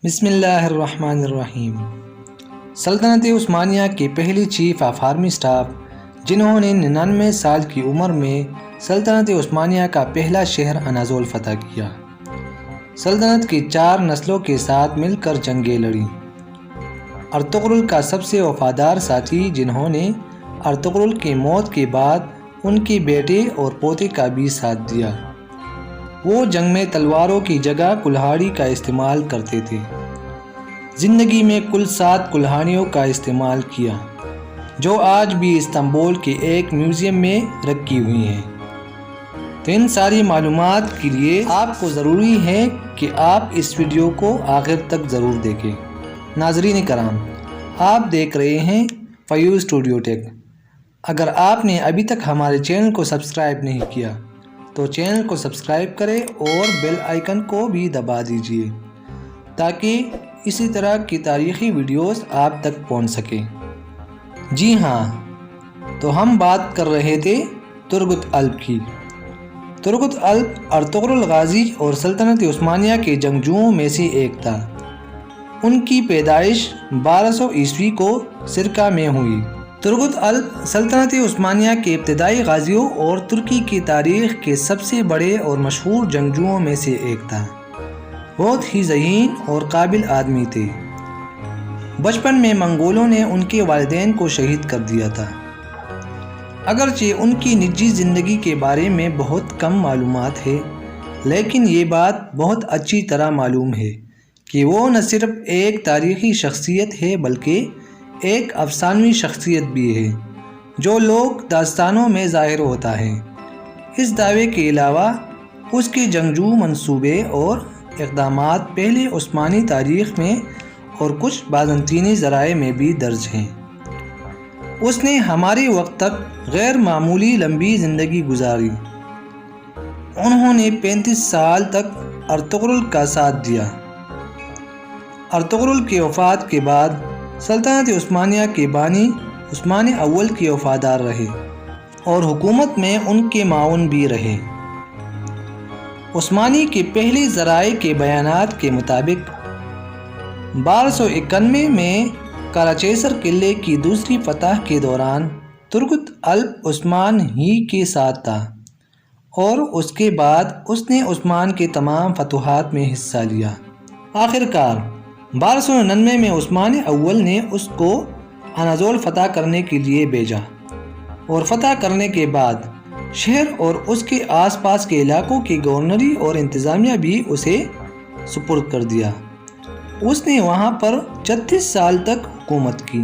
بسم اللہ الرحمن الرحیم۔ سلطنت عثمانیہ کے پہلی چیف آف آرمی اسٹاف جنہوں نے 99 سال کی عمر میں سلطنت عثمانیہ کا پہلا شہر اناضول فتح کیا۔ سلطنت کی 4 نسلوں کے ساتھ مل کر جنگیں لڑیں۔ ارطغرل کا سب سے وفادار ساتھی جنہوں نے ارطغرل کی موت کے بعد ان کے بیٹے اور پوتے کا بھی ساتھ دیا۔ وہ جنگ میں تلواروں کی جگہ کلہاڑی کا استعمال کرتے تھے۔ زندگی میں کل 7 کلہاڑیوں کا استعمال کیا جو آج بھی استنبول کے ایک میوزیم میں رکھی ہوئی ہیں۔ تو ان ساری معلومات کے لیے آپ کو ضروری ہے کہ آپ اس ویڈیو کو آخر تک ضرور دیکھیں۔ ناظرین کرام، آپ دیکھ رہے ہیں فیوز اسٹوڈیو ٹیک۔ اگر آپ نے ابھی تک ہمارے چینل کو سبسکرائب نہیں کیا تو چینل کو سبسکرائب کریں اور بیل آئیکن کو بھی دبا دیجیے تاکہ اسی طرح کی تاریخی ویڈیوز آپ تک پہنچ سکیں۔ جی ہاں، تو ہم بات کر رہے تھے ترگت الب کی۔ ترگت الب ارطغرل غازی اور سلطنت عثمانیہ کے جنگجوؤں میں سے ایک تھا۔ ان کی پیدائش 1200 عیسوی کو سرکہ میں ہوئی۔ ترگت الب سلطنت عثمانیہ کے ابتدائی غازیوں اور ترکی کی تاریخ کے سب سے بڑے اور مشہور جنگجوؤں میں سے ایک تھا۔ بہت ہی ذہین اور قابل آدمی تھے۔ بچپن میں منگولوں نے ان کے والدین کو شہید کر دیا تھا۔ اگرچہ ان کی نجی زندگی کے بارے میں بہت کم معلومات ہے، لیکن یہ بات بہت اچھی طرح معلوم ہے کہ وہ نہ صرف ایک تاریخی شخصیت ہے بلکہ ایک افسانوی شخصیت بھی ہے جو لوک داستانوں میں ظاہر ہوتا ہے۔ اس دعوے کے علاوہ اس کے جنگجو منصوبے اور اقدامات پہلے عثمانی تاریخ میں اور کچھ بازنطینی ذرائع میں بھی درج ہیں۔ اس نے ہمارے وقت تک غیر معمولی لمبی زندگی گزاری۔ انہوں نے 35 سال تک ارطغرل کا ساتھ دیا۔ ارطغرل کی وفات کے بعد سلطنت عثمانیہ کے بانی عثمان اول کے وفادار رہے اور حکومت میں ان کے معاون بھی رہے۔ عثمانی کے پہلے ذرائع کے بیانات کے مطابق 1291 میں کاراچیسر قلعے کی دوسری فتح کے دوران ترگت الب عثمان ہی کے ساتھ تھا اور اس کے بعد اس نے عثمان کے تمام فتوحات میں حصہ لیا۔ آخرکار 1299 میں عثمان اول نے اس کو اناضول فتح کرنے کے لیے بھیجا اور فتح کرنے کے بعد شہر اور اس کے آس پاس کے علاقوں کی گورنری اور انتظامیہ بھی اسے سپرد کر دیا۔ اس نے وہاں پر 36 سال تک حکومت کی۔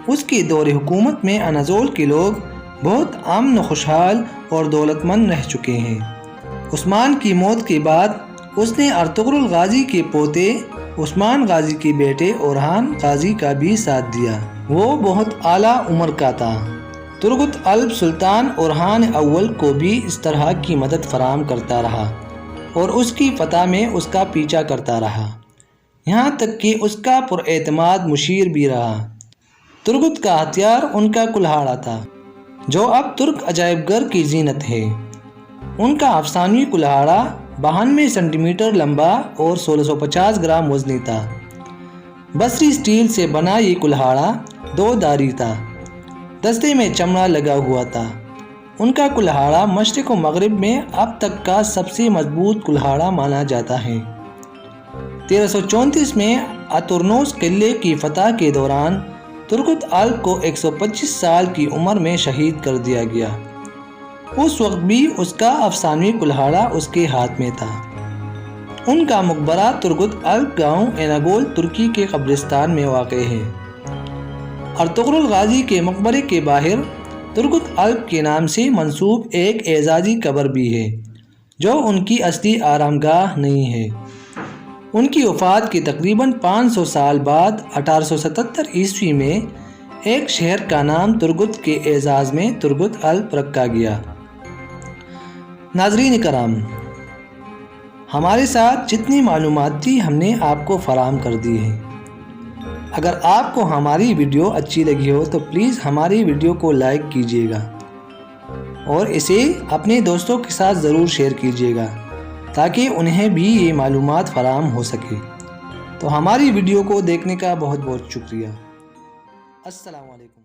اس کے دور حکومت میں اناضول کے لوگ بہت امن و خوشحال اور دولت مند رہ چکے ہیں۔ عثمان کی موت کے بعد اس نے ارطغرل غازی کے پوتے عثمان غازی کے بیٹے اورحان غازی کا بھی ساتھ دیا۔ وہ بہت اعلیٰ عمر کا تھا۔ ترگت الب سلطان اورحان اول کو بھی اس طرح کی مدد فراہم کرتا رہا اور اس کی فتح میں اس کا پیچھا کرتا رہا، یہاں تک کہ اس کا پراعتماد مشیر بھی رہا۔ ترگت کا ہتھیار ان کا کلہاڑا تھا جو اب ترک عجائب گھر کی زینت ہے۔ ان کا افسانوی کلہاڑا 92 سینٹی میٹر لمبا اور 1650 گرام وزنی تھا۔ بصری اسٹیل سے بنا یہ کلہاڑا 2 دھاری تھا، دستے میں چمڑا لگا ہوا تھا۔ ان کا کلہاڑا مشرق و مغرب میں اب تک کا سب سے مضبوط کلہاڑا مانا جاتا ہے۔ 1334 میں اترنوس قلعے کی فتح کے دوران ترگت الب کو 125 سال کی عمر میں شہید کر دیا گیا۔ اس وقت بھی اس کا افسانوی کلہاڑا اس کے ہاتھ میں تھا۔ ان کا مقبرہ ترگت الب گاؤں اناگول ترکی کے قبرستان میں واقع ہے۔ ارطغرل غازی کے مقبرے کے باہر ترگت الب کے نام سے منسوب ایک اعزازی قبر بھی ہے جو ان کی اصلی آرام گاہ نہیں ہے۔ ان کی وفات کے تقریباً 500 سال بعد 1877 عیسوی میں ایک شہر کا نام ترگت کے اعزاز میں ترگت الب رکھا گیا۔ ناظرین کرام، ہمارے ساتھ جتنی معلومات تھی ہم نے آپ کو فراہم کر دی ہے۔ اگر آپ کو ہماری ویڈیو اچھی لگی ہو تو پلیز ہماری ویڈیو کو لائک کیجیے گا اور اسے اپنے دوستوں کے ساتھ ضرور شیئر کیجیے گا تاکہ انہیں بھی یہ معلومات فراہم ہو سکے۔ تو ہماری ویڈیو کو دیکھنے کا بہت بہت شکریہ۔ السلام علیکم۔